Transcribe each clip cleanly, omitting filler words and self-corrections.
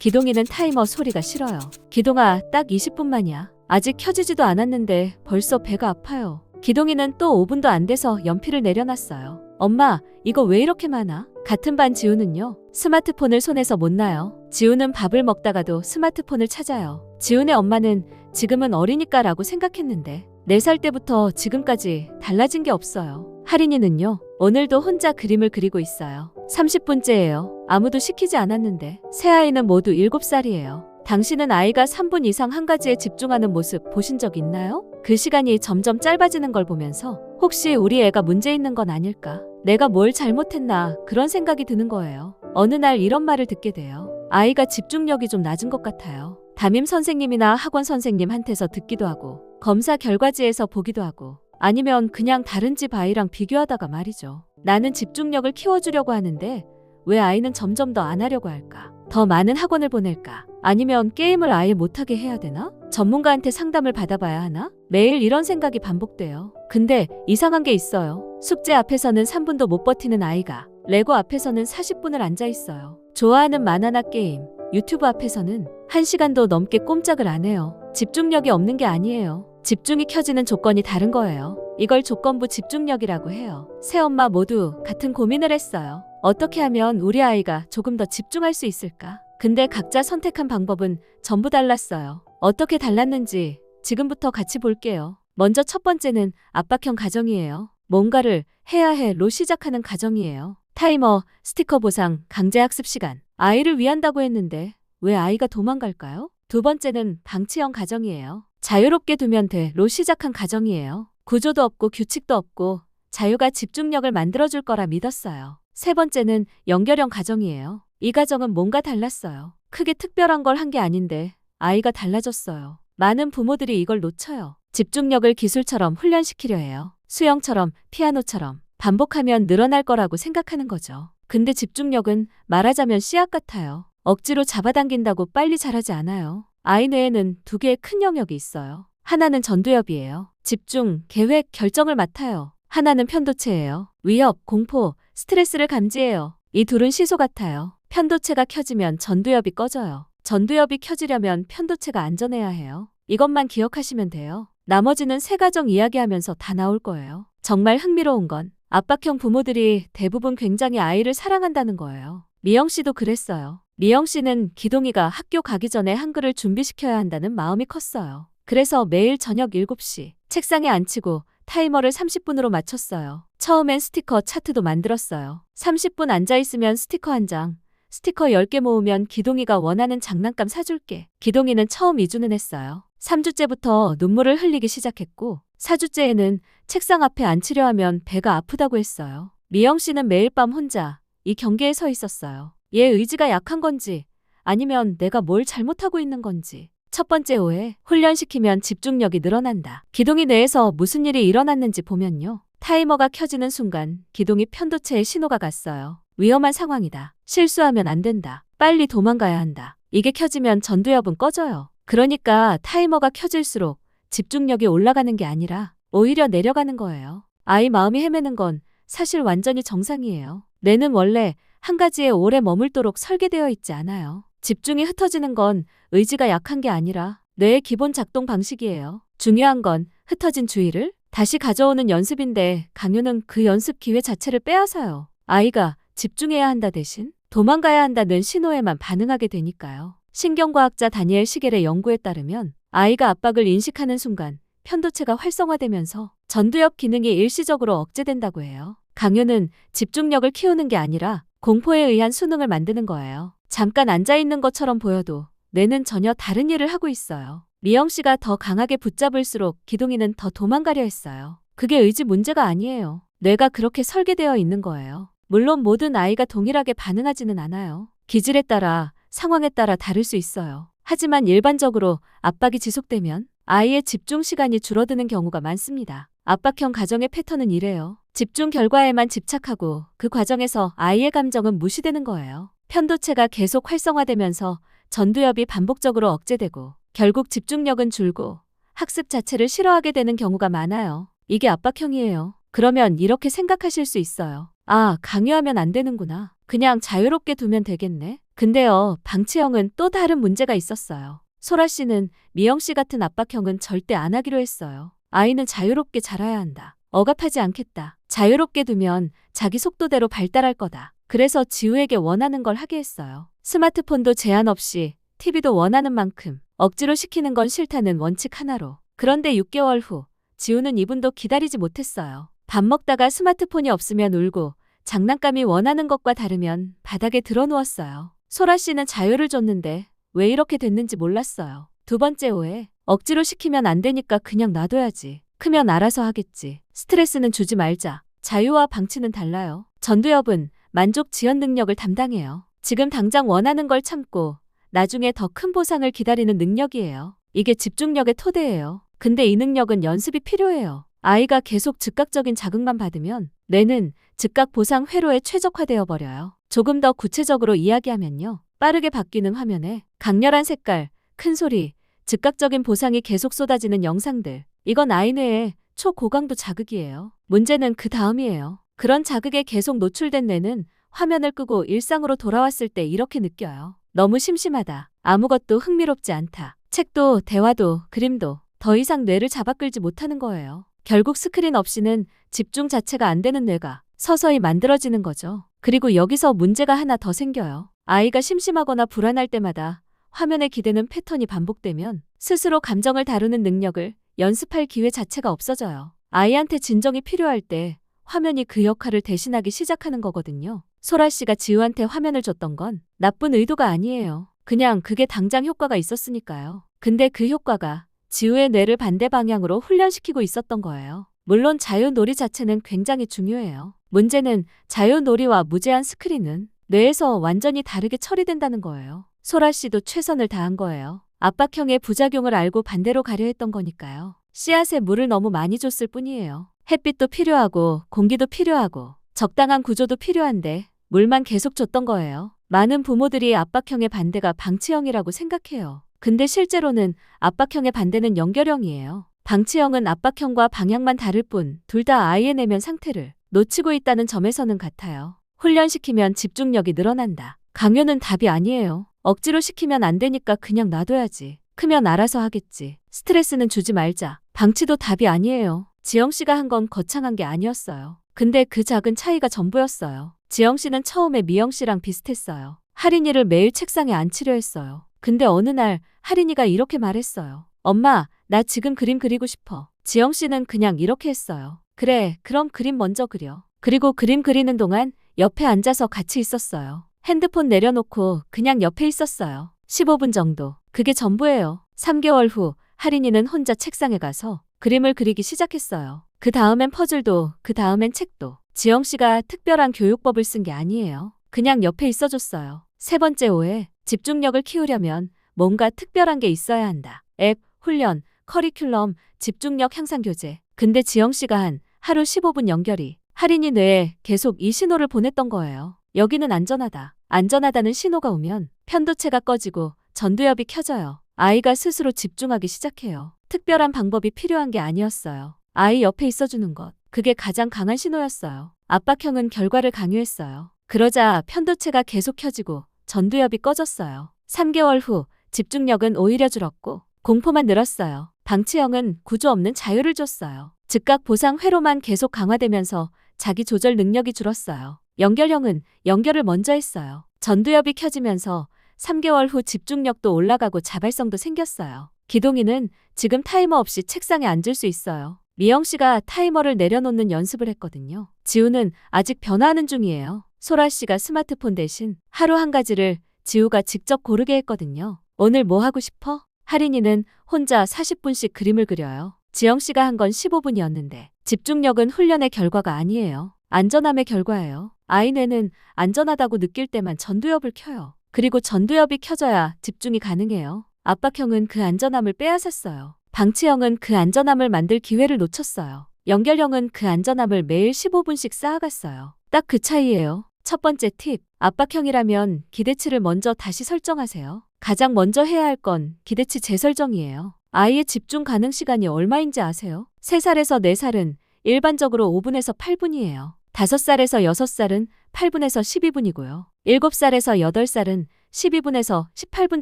기동이는 타이머 소리가 싫어요. 기동아, 딱 20분만이야. 아직 켜지지도 않았는데 벌써 배가 아파요. 기동이는 또 5분도 안 돼서 연필을 내려놨어요. 엄마, 이거 왜 이렇게 많아? 같은 반 지우는요. 스마트폰을 손에서 못 놔요. 지우는 밥을 먹다가도 스마트폰을 찾아요. 지우네 엄마는 지금은 어리니까라고 생각했는데 4살 때부터 지금까지 달라진 게 없어요. 하린이는요. 오늘도 혼자 그림을 그리고 있어요. 30분째예요. 아무도 시키지 않았는데. 세 아이는 모두 7살이에요. 당신은 아이가 3분 이상 한 가지에 집중하는 모습 보신 적 있나요? 그 시간이 점점 짧아지는 걸 보면서 혹시 우리 애가 문제 있는 건 아닐까? 내가 뭘 잘못했나 그런 생각이 드는 거예요. 어느 날 이런 말을 듣게 돼요. 아이가 집중력이 좀 낮은 것 같아요. 담임 선생님이나 학원 선생님한테서 듣기도 하고 검사 결과지에서 보기도 하고 아니면 그냥 다른 집 아이랑 비교하다가 말이죠. 나는 집중력을 키워주려고 하는데 왜 아이는 점점 더 안 하려고 할까? 더 많은 학원을 보낼까? 아니면 게임을 아예 못하게 해야 되나? 전문가한테 상담을 받아봐야 하나? 매일 이런 생각이 반복돼요. 근데 이상한 게 있어요. 숙제 앞에서는 3분도 못 버티는 아이가 레고 앞에서는 40분을 앉아 있어요. 좋아하는 만화나 게임, 유튜브 앞에서는 1시간도 넘게 꼼짝을 안 해요. 집중력이 없는 게 아니에요. 집중이 켜지는 조건이 다른 거예요. 이걸 조건부 집중력이라고 해요. 세 엄마 모두 같은 고민을 했어요. 어떻게 하면 우리 아이가 조금 더 집중할 수 있을까? 근데 각자 선택한 방법은 전부 달랐어요. 어떻게 달랐는지 지금부터 같이 볼게요. 먼저 첫 번째는 압박형 가정이에요. 뭔가를 해야 해로 시작하는 가정이에요. 타이머, 스티커 보상, 강제 학습 시간. 아이를 위한다고 했는데 왜 아이가 도망갈까요? 두 번째는 방치형 가정이에요. 자유롭게 두면 돼로 시작한 가정이에요. 구조도 없고 규칙도 없고 자유가 집중력을 만들어줄 거라 믿었어요. 세 번째는 연결형 가정이에요. 이 가정은 뭔가 달랐어요. 크게 특별한 걸 한 게 아닌데 아이가 달라졌어요. 많은 부모들이 이걸 놓쳐요. 집중력을 기술처럼 훈련시키려 해요. 수영처럼, 피아노처럼 반복하면 늘어날 거라고 생각하는 거죠. 근데 집중력은 말하자면 씨앗 같아요. 억지로 잡아당긴다고 빨리 자라지 않아요. 아이 뇌에는 2개의 큰 영역이 있어요. 하나는 전두엽이에요. 집중, 계획, 결정을 맡아요. 하나는 편도체예요. 위협, 공포, 스트레스를 감지해요. 이 둘은 시소 같아요. 편도체가 켜지면 전두엽이 꺼져요. 전두엽이 켜지려면 편도체가 안전해야 해요. 이것만 기억하시면 돼요. 나머지는 세 가정 이야기하면서 다 나올 거예요. 정말 흥미로운 건 압박형 부모들이 대부분 굉장히 아이를 사랑한다는 거예요. 미영 씨도 그랬어요. 미영 씨는 기동이가 학교 가기 전에 한글을 준비시켜야 한다는 마음이 컸어요. 그래서 매일 저녁 7시 책상에 앉히고 타이머를 30분으로 맞췄어요. 처음엔 스티커 차트도 만들었어요. 30분 앉아있으면 스티커 1장, 스티커 10개 모으면 기동이가 원하는 장난감 사줄게. 기동이는 처음 2주는 했어요. 3주째부터 눈물을 흘리기 시작했고 4주째에는 책상 앞에 앉히려 하면 배가 아프다고 했어요. 미영 씨는 매일 밤 혼자 이 경계에 서 있었어요. 얘 의지가 약한 건지 아니면 내가 뭘 잘못하고 있는 건지. 첫 번째 오해, 훈련시키면 집중력이 늘어난다. 기동이 뇌에서 무슨 일이 일어났는지 보면요. 타이머가 켜지는 순간 기동이 편도체에 신호가 갔어요. 위험한 상황이다. 실수하면 안 된다. 빨리 도망가야 한다. 이게 켜지면 전두엽은 꺼져요. 그러니까 타이머가 켜질수록 집중력이 올라가는 게 아니라 오히려 내려가는 거예요. 아이 마음이 헤매는 건 사실 완전히 정상이에요. 뇌는 원래 한 가지에 오래 머물도록 설계되어 있지 않아요. 집중이 흩어지는 건 의지가 약한 게 아니라 뇌의 기본 작동 방식이에요. 중요한 건 흩어진 주의를 다시 가져오는 연습인데 강요는 그 연습 기회 자체를 빼앗아요. 아이가 집중해야 한다 대신 도망가야 한다는 신호에만 반응하게 되니까요. 신경과학자 다니엘 시겔의 연구에 따르면 아이가 압박을 인식하는 순간 편도체가 활성화되면서 전두엽 기능이 일시적으로 억제된다고 해요. 강요는 집중력을 키우는 게 아니라 공포에 의한 수능을 만드는 거예요. 잠깐 앉아있는 것처럼 보여도 뇌는 전혀 다른 일을 하고 있어요. 미영 씨가 더 강하게 붙잡을수록 기동이는 더 도망가려 했어요. 그게 의지 문제가 아니에요. 뇌가 그렇게 설계되어 있는 거예요. 물론 모든 아이가 동일하게 반응하지는 않아요. 기질에 따라, 상황에 따라 다를 수 있어요. 하지만 일반적으로 압박이 지속되면 아이의 집중 시간이 줄어드는 경우가 많습니다. 압박형 가정의 패턴은 이래요. 집중 결과에만 집착하고 그 과정에서 아이의 감정은 무시되는 거예요. 편도체가 계속 활성화되면서 전두엽이 반복적으로 억제되고 결국 집중력은 줄고 학습 자체를 싫어하게 되는 경우가 많아요. 이게 압박형이에요. 그러면 이렇게 생각하실 수 있어요. 아, 강요하면 안 되는구나. 그냥 자유롭게 두면 되겠네. 근데요, 방치형은 또 다른 문제가 있었어요. 소라 씨는 미영 씨 같은 압박형은 절대 안 하기로 했어요. 아이는 자유롭게 자라야 한다. 억압하지 않겠다. 자유롭게 두면 자기 속도대로 발달할 거다. 그래서 지우에게 원하는 걸 하게 했어요. 스마트폰도 제한 없이, TV도 원하는 만큼, 억지로 시키는 건 싫다는 원칙 하나로. 그런데 6개월 후, 지우는 2분도 기다리지 못했어요. 밥 먹다가 스마트폰이 없으면 울고, 장난감이 원하는 것과 다르면 바닥에 드러누웠어요. 소라 씨는 자유를 줬는데 왜 이렇게 됐는지 몰랐어요. 두 번째 오해, 억지로 시키면 안 되니까 그냥 놔둬야지. 크면 알아서 하겠지. 스트레스는 주지 말자. 자유와 방치는 달라요. 전두엽은 만족 지연 능력을 담당해요. 지금 당장 원하는 걸 참고 나중에 더 큰 보상을 기다리는 능력이에요. 이게 집중력의 토대예요. 근데 이 능력은 연습이 필요해요. 아이가 계속 즉각적인 자극만 받으면 뇌는 즉각 보상 회로에 최적화되어 버려요. 조금 더 구체적으로 이야기하면요. 빠르게 바뀌는 화면에 강렬한 색깔, 큰 소리, 즉각적인 보상이 계속 쏟아지는 영상들. 이건 아이 뇌의 초고강도 자극이에요. 문제는 그 다음이에요. 그런 자극에 계속 노출된 뇌는 화면을 끄고 일상으로 돌아왔을 때 이렇게 느껴요. 너무 심심하다. 아무것도 흥미롭지 않다. 책도, 대화도, 그림도 더 이상 뇌를 잡아끌지 못하는 거예요. 결국 스크린 없이는 집중 자체가 안 되는 뇌가 서서히 만들어지는 거죠. 그리고 여기서 문제가 하나 더 생겨요. 아이가 심심하거나 불안할 때마다 화면에 기대는 패턴이 반복되면 스스로 감정을 다루는 능력을 연습할 기회 자체가 없어져요. 아이한테 진정이 필요할 때 화면이 그 역할을 대신하기 시작하는 거거든요. 소라 씨가 지우한테 화면을 줬던 건 나쁜 의도가 아니에요. 그냥 그게 당장 효과가 있었으니까요. 근데 그 효과가 지우의 뇌를 반대 방향으로 훈련시키고 있었던 거예요. 물론 자유놀이 자체는 굉장히 중요해요. 문제는 자유놀이와 무제한 스크린은 뇌에서 완전히 다르게 처리된다는 거예요. 소라 씨도 최선을 다한 거예요. 압박형의 부작용을 알고 반대로 가려 했던 거니까요. 씨앗에 물을 너무 많이 줬을 뿐이에요. 햇빛도 필요하고 공기도 필요하고 적당한 구조도 필요한데 물만 계속 줬던 거예요. 많은 부모들이 압박형의 반대가 방치형이라고 생각해요. 근데 실제로는 압박형의 반대는 연결형이에요. 방치형은 압박형과 방향만 다를 뿐 둘 다 아이의 내면 상태를 놓치고 있다는 점에서는 같아요. 훈련시키면 집중력이 늘어난다. 강요는 답이 아니에요. 억지로 시키면 안 되니까 그냥 놔둬야지. 크면 알아서 하겠지. 스트레스는 주지 말자. 방치도 답이 아니에요. 지영 씨가 한 건 거창한 게 아니었어요. 근데 그 작은 차이가 전부였어요. 지영 씨는 처음에 미영 씨랑 비슷했어요. 할인이를 매일 책상에 앉히려 했어요. 근데 어느 날 할인이가 이렇게 말했어요. 엄마, 나 지금 그림 그리고 싶어. 지영 씨는 그냥 이렇게 했어요. 그래, 그럼 그림 먼저 그려. 그리고 그림 그리는 동안 옆에 앉아서 같이 있었어요. 핸드폰 내려놓고 그냥 옆에 있었어요. 15분 정도. 그게 전부예요. 3개월 후 할인이는 혼자 책상에 가서 그림을 그리기 시작했어요. 그 다음엔 퍼즐도, 그 다음엔 책도. 지영 씨가 특별한 교육법을 쓴 게 아니에요. 그냥 옆에 있어줬어요. 세 번째 오해, 집중력을 키우려면 뭔가 특별한 게 있어야 한다. 앱, 훈련, 커리큘럼, 집중력 향상 교재. 근데 지영 씨가 한 하루 15분 연결이 할인이 뇌에 계속 이 신호를 보냈던 거예요. 여기는 안전하다. 안전하다는 신호가 오면 편도체가 꺼지고 전두엽이 켜져요. 아이가 스스로 집중하기 시작해요. 특별한 방법이 필요한 게 아니었어요. 아이 옆에 있어주는 것. 그게 가장 강한 신호였어요. 압박형은 결과를 강요했어요. 그러자 편도체가 계속 켜지고 전두엽이 꺼졌어요. 3개월 후 집중력은 오히려 줄었고 공포만 늘었어요. 방치형은 구조 없는 자유를 줬어요. 즉각 보상 회로만 계속 강화되면서 자기 조절 능력이 줄었어요. 연결형은 연결을 먼저 했어요. 전두엽이 켜지면서 3개월 후 집중력도 올라가고 자발성도 생겼어요. 기동이는 지금 타이머 없이 책상에 앉을 수 있어요. 미영 씨가 타이머를 내려놓는 연습을 했거든요. 지우는 아직 변화하는 중이에요. 소라 씨가 스마트폰 대신 하루 한 가지를 지우가 직접 고르게 했거든요. 오늘 뭐 하고 싶어? 할인이는 혼자 40분씩 그림을 그려요. 지영 씨가 한 건 15분이었는데 집중력은 훈련의 결과가 아니에요. 안전함의 결과예요. 아이 뇌는 안전하다고 느낄 때만 전두엽을 켜요. 그리고 전두엽이 켜져야 집중이 가능해요. 압박형은 그 안전함을 빼앗았어요. 방치형은 그 안전함을 만들 기회를 놓쳤어요. 연결형은 그 안전함을 매일 15분씩 쌓아갔어요. 딱 그 차이예요. 첫 번째 팁, 압박형이라면 기대치를 먼저 다시 설정하세요. 가장 먼저 해야 할 건 기대치 재설정이에요. 아이의 집중 가능 시간이 얼마인지 아세요? 3살에서 4살은 일반적으로 5분에서 8분이에요. 5살에서 6살은 8분에서 12분이고요. 7살에서 8살은 12분에서 18분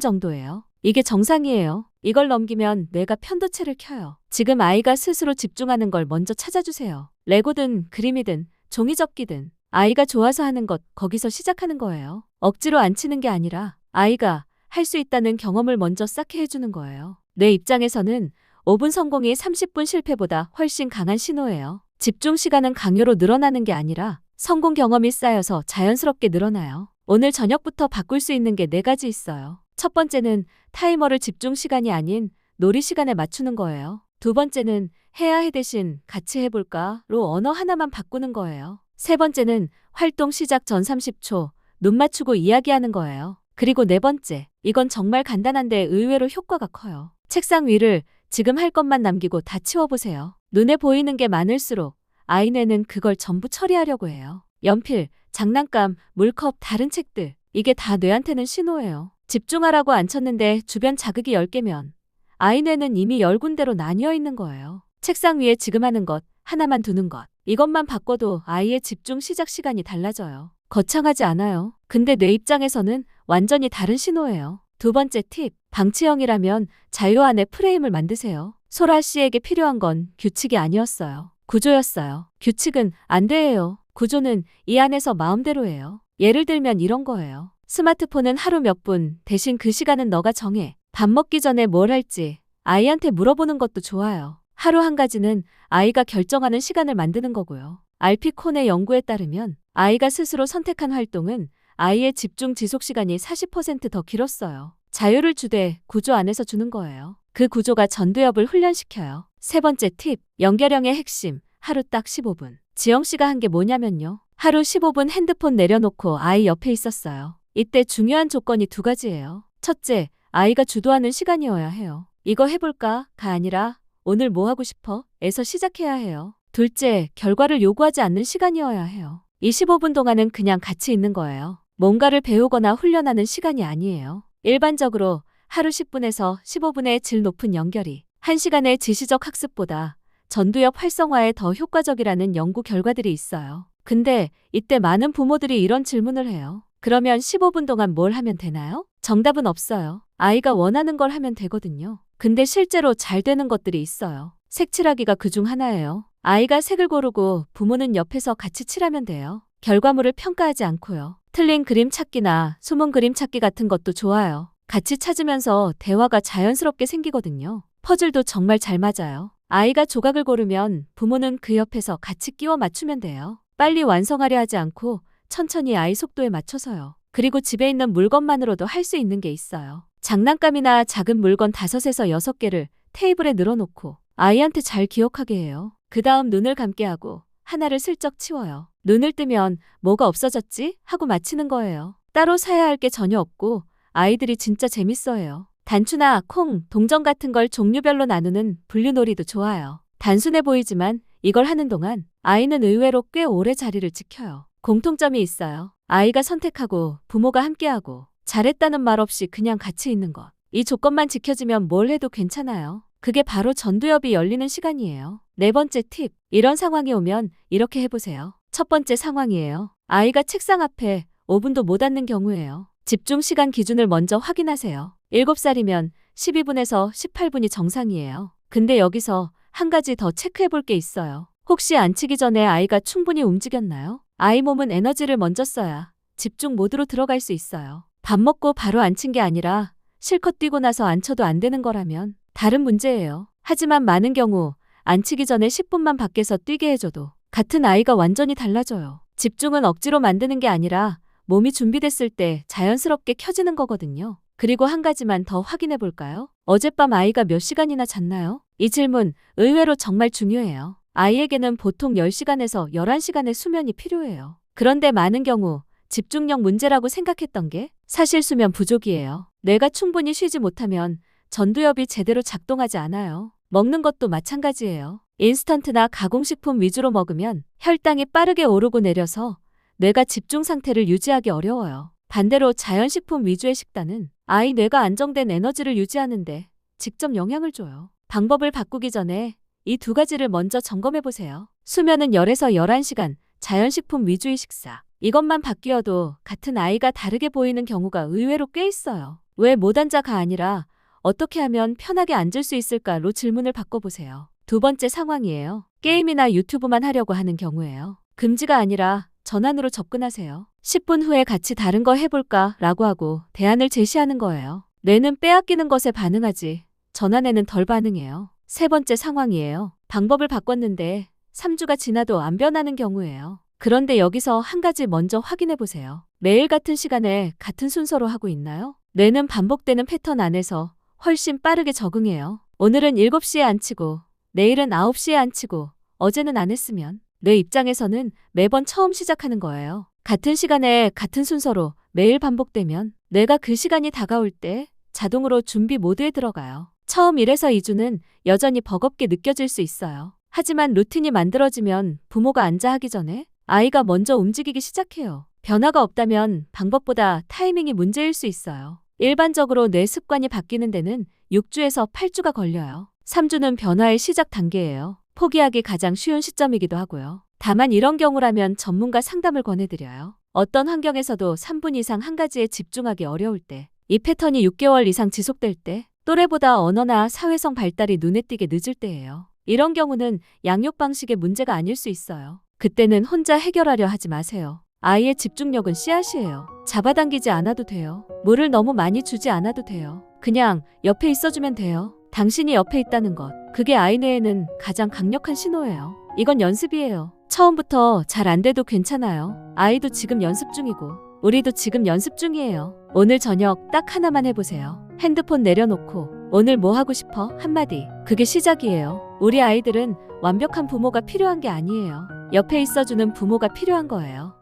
정도예요. 이게 정상이에요. 이걸 넘기면 뇌가 편도체를 켜요. 지금 아이가 스스로 집중하는 걸 먼저 찾아주세요. 레고든 그림이든 종이접기든 아이가 좋아서 하는 것 거기서 시작하는 거예요. 억지로 안 치는 게 아니라 아이가 할 수 있다는 경험을 먼저 쌓게 해주는 거예요. 뇌 입장에서는 5분 성공이 30분 실패보다 훨씬 강한 신호예요. 집중 시간은 강요로 늘어나는 게 아니라 성공 경험이 쌓여서 자연스럽게 늘어나요. 오늘 저녁부터 바꿀 수 있는 게 4가지 있어요. 첫 번째는 타이머를 집중 시간이 아닌 놀이 시간에 맞추는 거예요. 두 번째는 해야 해 대신 같이 해볼까로 언어 하나만 바꾸는 거예요. 세 번째는 활동 시작 전 30초 눈 맞추고 이야기하는 거예요. 그리고 네 번째, 이건 정말 간단한데 의외로 효과가 커요. 책상 위를 지금 할 것만 남기고 다 치워보세요. 눈에 보이는 게 많을수록 아이 뇌는 그걸 전부 처리하려고 해요. 연필, 장난감, 물컵, 다른 책들. 이게 다 뇌한테는 신호예요. 집중하라고 안 쳤는데 주변 자극이 10개면 아이 뇌는 이미 10군데로 나뉘어 있는 거예요. 책상 위에 지금 하는 것, 하나만 두는 것. 이것만 바꿔도 아이의 집중 시작 시간이 달라져요. 거창하지 않아요. 근데 뇌 입장에서는 완전히 다른 신호예요. 두 번째 팁, 방치형이라면 자유 안에 프레임을 만드세요. 소라 씨에게 필요한 건 규칙이 아니었어요. 구조였어요. 규칙은 안 돼요. 구조는 이 안에서 마음대로예요. 예를 들면 이런 거예요. 스마트폰은 하루 몇 분, 대신 그 시간은 너가 정해. 밥 먹기 전에 뭘 할지 아이한테 물어보는 것도 좋아요. 하루 한 가지는 아이가 결정하는 시간을 만드는 거고요. 알피콘의 연구에 따르면 아이가 스스로 선택한 활동은 아이의 집중 지속 시간이 40% 더 길었어요. 자유를 주되 구조 안에서 주는 거예요. 그 구조가 전두엽을 훈련시켜요. 세 번째 팁, 연결형의 핵심, 하루 딱 15분. 지영 씨가 한 게 뭐냐면요. 하루 15분 핸드폰 내려놓고 아이 옆에 있었어요. 이때 중요한 조건이 2가지예요. 첫째, 아이가 주도하는 시간이어야 해요. 이거 해볼까?가 아니라 오늘 뭐 하고 싶어? 에서 시작해야 해요. 둘째, 결과를 요구하지 않는 시간이어야 해요. 이 15분 동안은 그냥 같이 있는 거예요. 뭔가를 배우거나 훈련하는 시간이 아니에요. 일반적으로 하루 10분에서 15분의 질 높은 연결이 1시간의 지시적 학습보다 전두엽 활성화에 더 효과적이라는 연구 결과들이 있어요. 근데 이때 많은 부모들이 이런 질문을 해요. 그러면 15분 동안 뭘 하면 되나요? 정답은 없어요. 아이가 원하는 걸 하면 되거든요. 근데 실제로 잘 되는 것들이 있어요. 색칠하기가 그중 하나예요. 아이가 색을 고르고 부모는 옆에서 같이 칠하면 돼요. 결과물을 평가하지 않고요. 틀린 그림 찾기나 숨은 그림 찾기 같은 것도 좋아요. 같이 찾으면서 대화가 자연스럽게 생기거든요. 퍼즐도 정말 잘 맞아요. 아이가 조각을 고르면 부모는 그 옆에서 같이 끼워 맞추면 돼요. 빨리 완성하려 하지 않고 천천히 아이 속도에 맞춰서요. 그리고 집에 있는 물건만으로도 할 수 있는 게 있어요. 장난감이나 작은 물건 5에서 6개를 테이블에 늘어놓고 아이한테 잘 기억하게 해요. 그 다음 눈을 감게 하고 하나를 슬쩍 치워요. 눈을 뜨면 뭐가 없어졌지? 하고 맞히는 거예요. 따로 사야 할 게 전혀 없고 아이들이 진짜 재밌어해요. 단추나 콩, 동전 같은 걸 종류별로 나누는 분류놀이도 좋아요. 단순해 보이지만 이걸 하는 동안 아이는 의외로 꽤 오래 자리를 지켜요. 공통점이 있어요. 아이가 선택하고 부모가 함께하고 잘했다는 말 없이 그냥 같이 있는 것. 이 조건만 지켜지면 뭘 해도 괜찮아요. 그게 바로 전두엽이 열리는 시간이에요. 네 번째 팁. 이런 상황이 오면 이렇게 해보세요. 첫 번째 상황이에요. 아이가 책상 앞에 5분도 못 앉는 경우예요. 집중 시간 기준을 먼저 확인하세요. 7살이면 12분에서 18분이 정상이에요. 근데 여기서 한 가지 더 체크해 볼 게 있어요. 혹시 앉히기 전에 아이가 충분히 움직였나요? 아이 몸은 에너지를 먼저 써야 집중 모드로 들어갈 수 있어요. 밥 먹고 바로 앉힌 게 아니라 실컷 뛰고 나서 앉혀도 안 되는 거라면 다른 문제예요. 하지만 많은 경우 앉히기 전에 10분만 밖에서 뛰게 해줘도 같은 아이가 완전히 달라져요. 집중은 억지로 만드는 게 아니라 몸이 준비됐을 때 자연스럽게 켜지는 거거든요. 그리고 한 가지만 더 확인해 볼까요? 어젯밤 아이가 몇 시간이나 잤나요? 이 질문 의외로 정말 중요해요. 아이에게는 보통 10시간에서 11시간의 수면이 필요해요. 그런데 많은 경우 집중력 문제라고 생각했던 게 사실 수면 부족이에요. 뇌가 충분히 쉬지 못하면 전두엽이 제대로 작동하지 않아요. 먹는 것도 마찬가지예요. 인스턴트나 가공식품 위주로 먹으면 혈당이 빠르게 오르고 내려서 뇌가 집중 상태를 유지하기 어려워요. 반대로 자연식품 위주의 식단은 아이 뇌가 안정된 에너지를 유지하는데 직접 영향을 줘요. 방법을 바꾸기 전에 이 2가지를 먼저 점검해 보세요. 수면은 10에서 11시간, 자연식품 위주의 식사. 이것만 바뀌어도 같은 아이가 다르게 보이는 경우가 의외로 꽤 있어요. 왜 못 앉아가 아니라 어떻게 하면 편하게 앉을 수 있을까로 질문을 바꿔보세요. 두 번째 상황이에요. 게임이나 유튜브만 하려고 하는 경우예요. 금지가 아니라 전환으로 접근하세요. 10분 후에 같이 다른 거 해볼까? 라고 하고 대안을 제시하는 거예요. 뇌는 빼앗기는 것에 반응하지 전환에는 덜 반응해요. 세 번째 상황이에요. 방법을 바꿨는데 3주가 지나도 안 변하는 경우예요. 그런데 여기서 한 가지 먼저 확인해 보세요. 매일 같은 시간에 같은 순서로 하고 있나요? 뇌는 반복되는 패턴 안에서 훨씬 빠르게 적응해요. 오늘은 7시에 앉히고 내일은 9시에 앉히고 어제는 안 했으면 뇌 입장에서는 매번 처음 시작하는 거예요. 같은 시간에 같은 순서로 매일 반복되면 뇌가 그 시간이 다가올 때 자동으로 준비 모드에 들어가요. 처음 1에서 2주는 여전히 버겁게 느껴질 수 있어요. 하지만 루틴이 만들어지면 부모가 앉아 하기 전에 아이가 먼저 움직이기 시작해요. 변화가 없다면 방법보다 타이밍이 문제일 수 있어요. 일반적으로 뇌 습관이 바뀌는 데는 6주에서 8주가 걸려요. 3주는 변화의 시작 단계예요. 포기하기 가장 쉬운 시점이기도 하고요. 다만 이런 경우라면 전문가 상담을 권해드려요. 어떤 환경에서도 3분 이상 한 가지에 집중하기 어려울 때, 이 패턴이 6개월 이상 지속될 때, 또래보다 언어나 사회성 발달이 눈에 띄게 늦을 때예요. 이런 경우는 양육 방식의 문제가 아닐 수 있어요. 그때는 혼자 해결하려 하지 마세요. 아이의 집중력은 씨앗이에요. 잡아당기지 않아도 돼요. 물을 너무 많이 주지 않아도 돼요. 그냥 옆에 있어주면 돼요. 당신이 옆에 있다는 것, 그게 아이 뇌에는 가장 강력한 신호예요. 이건 연습이에요. 처음부터 잘 안 돼도 괜찮아요. 아이도 지금 연습 중이고 우리도 지금 연습 중이에요. 오늘 저녁 딱 하나만 해보세요. 핸드폰 내려놓고 오늘 뭐 하고 싶어? 한마디. 그게 시작이에요. 우리 아이들은 완벽한 부모가 필요한 게 아니에요. 옆에 있어주는 부모가 필요한 거예요.